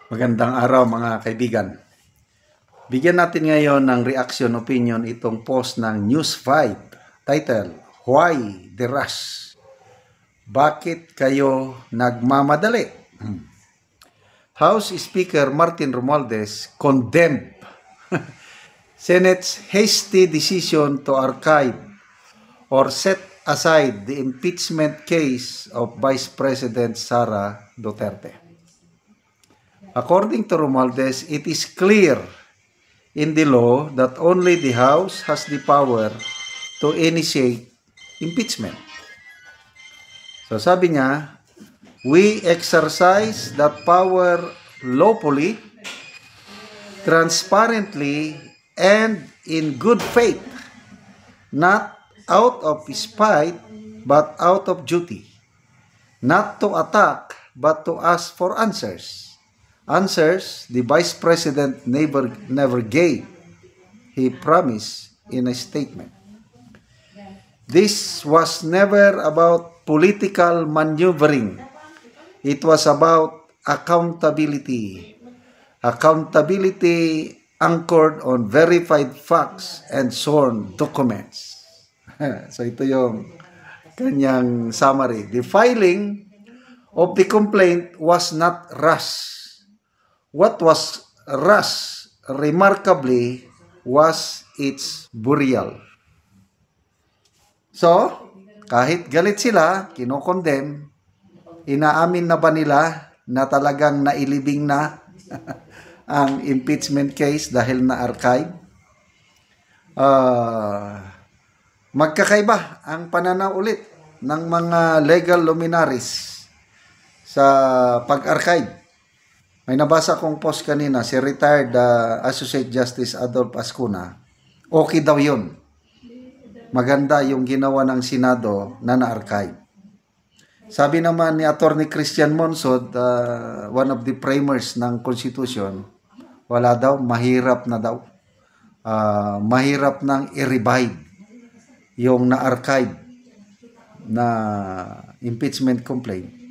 Magandang araw mga kaibigan. Bigyan natin ngayon ng reaction opinion itong post ng Newsfight. Title, Why the Rush? Bakit kayo nagmamadali? House Speaker Martin Romualdez condemned Senate's hasty decision to archive or set aside the impeachment case of Vice President Sara Duterte. According to Romualdez, it is clear in the law that only the House has the power to initiate impeachment. So sabi niya, we exercise that power lawfully, transparently, and in good faith, not out of spite, but out of duty, not to attack, but to ask for answers. Answers the Vice President never gave, he promised in a statement. This was never about political maneuvering. It was about accountability. Accountability anchored on verified facts and sworn documents. So ito yung kanyang summary. The filing of the complaint was not rushed. What was rushed remarkably was its burial. So, kahit galit sila, kinokondem, inaamin na ba nila na talagang nailibing na ang impeachment case dahil na-archive? Magkakaiba ang pananaw ulit ng mga legal luminaries sa pag-archive. May nabasa kong post kanina, si retired Associate Justice Adolf Ascuna, okay daw yun. Maganda yung ginawa ng Senado na na-archive. Sabi naman ni Attorney Christian Monsod, one of the framers ng Constitution, wala daw, mahirap na daw. Mahirap nang i-revive yung na-archive na impeachment complaint.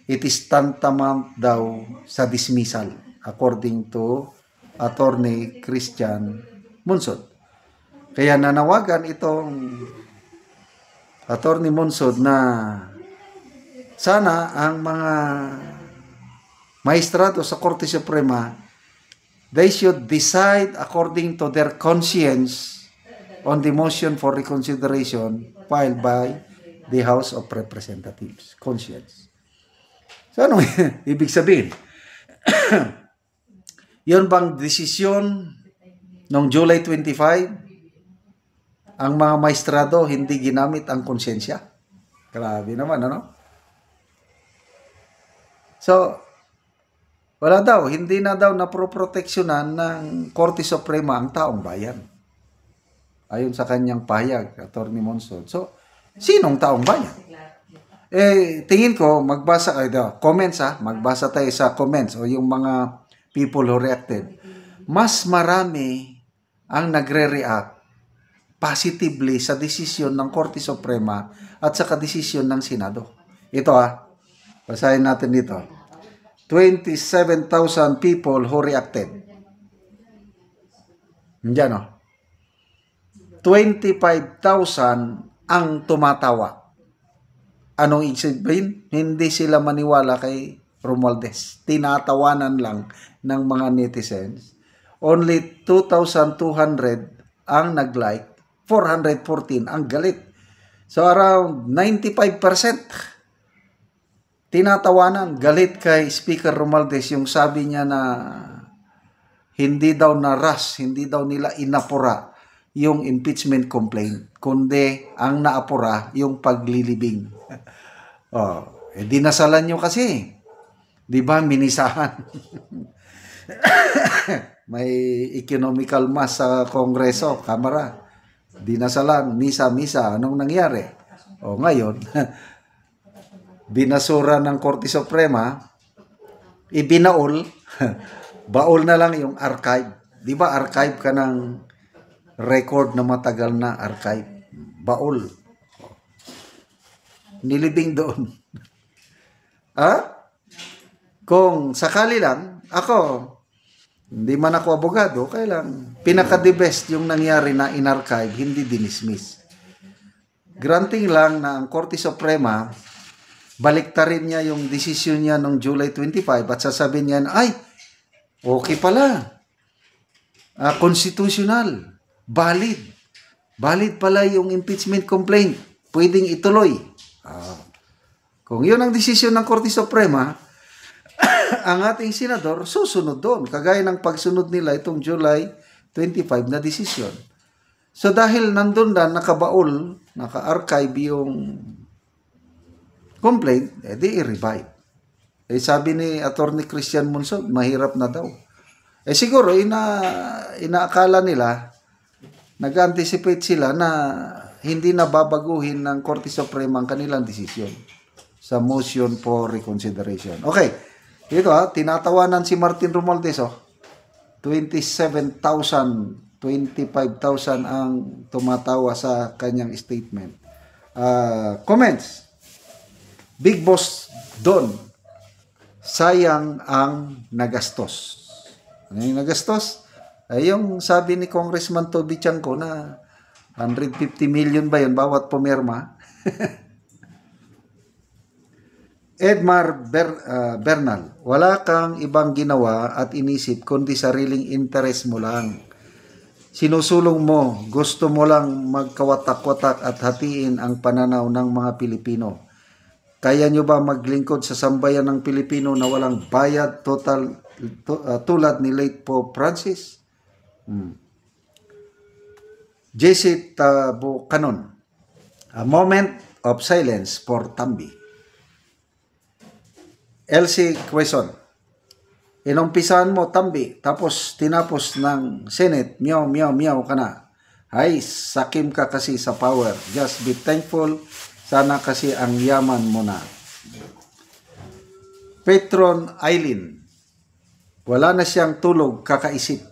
It is tantamount daw sa dismissal according to Attorney Christian Monsod. Kaya nanawagan itong Attorney Monsod na sana ang mga maestrado sa Korte Suprema, they should decide according to their conscience on the motion for reconsideration filed by the House of Representatives. Conscience. So ano ibig sabihin? Yun bang desisyon noong July 25? Ang mga maestrado hindi ginamit ang konsensya? Grabe naman, ano? So, wala daw, hindi na daw naproproteksyonan ng Korte Suprema ang taong bayan. Ayon sa kanyang pahayag, Attorney Monsod. So, sinong taong bayan? Tingin ko, magbasa kayo, comments magbasa tayo sa comments o yung mga people who reacted. Mas marami ang nagre-react positively sa desisyon ng Korte Suprema at sa desisyon ng Senado. Ito basahin natin dito. 27,000 people who reacted. Diyan 25,000 ang tumatawa. Anong ibig sabihin? Hindi sila maniwala kay Romualdez. Tinatawanan lang ng mga netizens. Only 2,200 ang nag-like, 414 ang galit. So around 95% tinatawanan, galit kay Speaker Romualdez yung sabi niya na hindi daw na-rush, hindi daw nila inapura yung impeachment complaint, kundi ang naapura yung paglilibing. Dinasalan nyo kasi. Di ba, minisahan. May economical mass sa Kongreso, Kamara. Dinasalan, misa-misa. Anong nangyari? Ngayon, binasura ng Korte Suprema, ibinaol, baol na lang yung archive. Di ba, archive ka ng record na matagal na archive? Baol. Nilibing doon. Kung sakali lang, Ako, hindi man ako abogado, kaya lang, pinaka-the best yung nangyari na in-archive, hindi dinismiss. Granting lang na ang Korte Suprema, baliktarin niya yung desisyon niya noong July 25 at sasabihin niya, ay, okay pala. Constitutional. Valid. Valid pala yung impeachment complaint. Pwedeng ituloy. Kung yun ang desisyon ng Korte Suprema, ang ating senador susunod doon. Kagaya ng pagsunod nila itong July 25 na desisyon. So dahil nandun na nakabaol, naka-archive yung complaint, di i-revive. Sabi ni Attorney Christian Munsod, mahirap na daw. Siguro, inaakala nila, nag-anticipate sila na hindi na babaguhin ng Korte Suprema ang kanilang desisyon sa motion for reconsideration. Okay, dito tinatawanan si Martin Romualdez, 27,000, 25,000 ang tumatawa sa kanyang statement. Comments. Big Boss Don, sayang ang nagastos. Ano yung nagastos? Ay yung sabi ni Congressman Toby Chanco na 150 million ba yun bawat pumirma? Edmar Bernal, wala kang ibang ginawa at inisip kundi sariling interes mo lang. Sinusulong mo, gusto mo lang magkawatak-watak at hatiin ang pananaw ng mga Pilipino. Kaya nyo ba maglingkod sa sambayan ng Pilipino na walang bayad tulad ni late Pope Francis? JC Tabucanon, a moment of silence for Tambi. LC Quezon, inumpisahan mo Tambi, tapos tinapos ng Senate, meow ka na. Ay, sakim ka kasi sa power. Just be thankful. Sana kasi ang yaman mo na. Petron Eileen, wala na siyang tulog, kakaisip.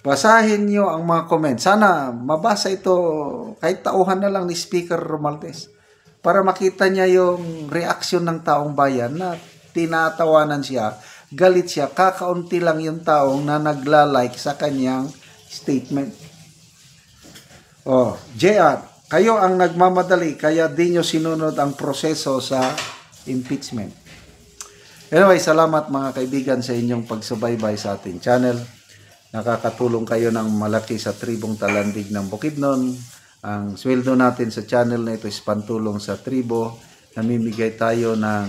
Basahin nyo ang mga comment. Sana mabasa ito kahit tauhan na lang ni Speaker Romualdez para makita niya yung reaksyon ng taong bayan na tinatawanan siya, galit siya, kakaunti lang yung taong na nagla-like sa kanyang statement. JR, kayo ang nagmamadali kaya di nyo sinunod ang proseso sa impeachment. Anyway, salamat mga kaibigan sa inyong pagsubaybay sa ating channel. Nakakatulong kayo ng malaki sa tribong Talandig ng Bukidnon. Ang sweldo natin sa channel na ito is pantulong sa tribo. Namimigay tayo ng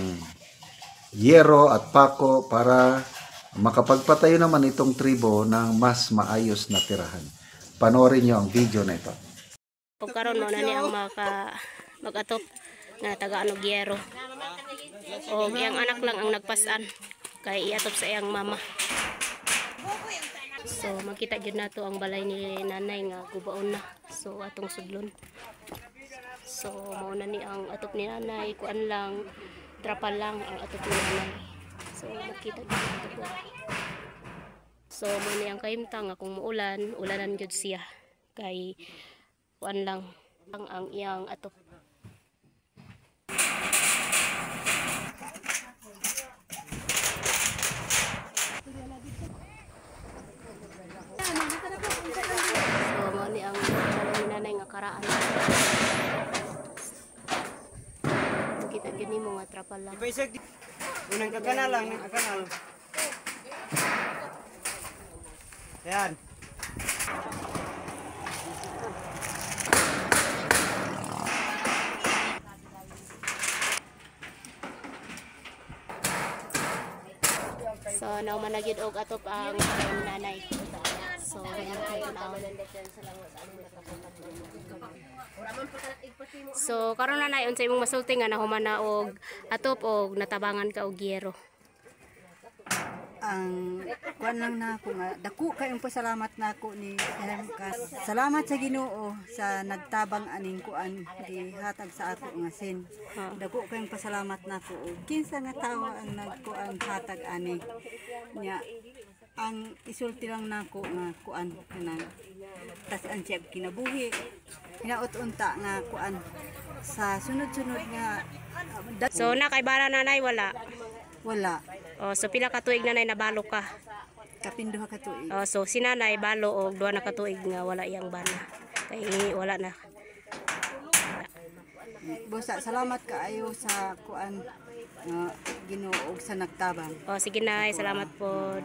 yero at pako para makapagpatayo naman itong tribo ng mas maayos na tirahan. Panoorin nyo ang video na ito. Pagkaroon mo na niya ang mag-atop na taga-Anogyero. O iyang anak lang ang nagpasan kay iatop sa iyang mama. So makita jud nato ang balay ni nanay nga gubaon na. So atong sudlon. So mao na ni ang atop ni nanay, kuan lang, trapal lang ang atop ni nanay. So makita jud nato. So mo ni ang kahimtang nga kung muulan, ulanan jud siya kay kuan lang ang iyang atop. So mo ni ang nanay nga karaan. Kita gini mo nga trapal lang. Unang kakanal lang, kakanal. Yan. So now managid og atop ang nanay. So So karon na nay unsay imong masulti nga nahuman na og atop og natabangan ka og yero. Ang kuan lang na ako nga dako kayong pasalamat nako ni salamat sa Ginoo sa nagtabang aning kuan gihatag sa ako nga sin. Dako kayong pasalamat nako og kinsa nga tawo ang nagkuan hatag ani nya ang isulti lang nako nga kuan kanang tas ang siya kinabuhi hinaot unta nga kuan sa sunod-sunod nga So na kay bara nanay wala. wala Oh, so pila ka tuig nanay nabalo ka? Kapinduha ka tuig. Oh, so si nanay balo og duha na ka tuig nga wala iyang bana. Kay wala na. Bosa, salamat kaayo sa kuan Ginoo ug sa nagtabang. Oh, sige nay, salamat po.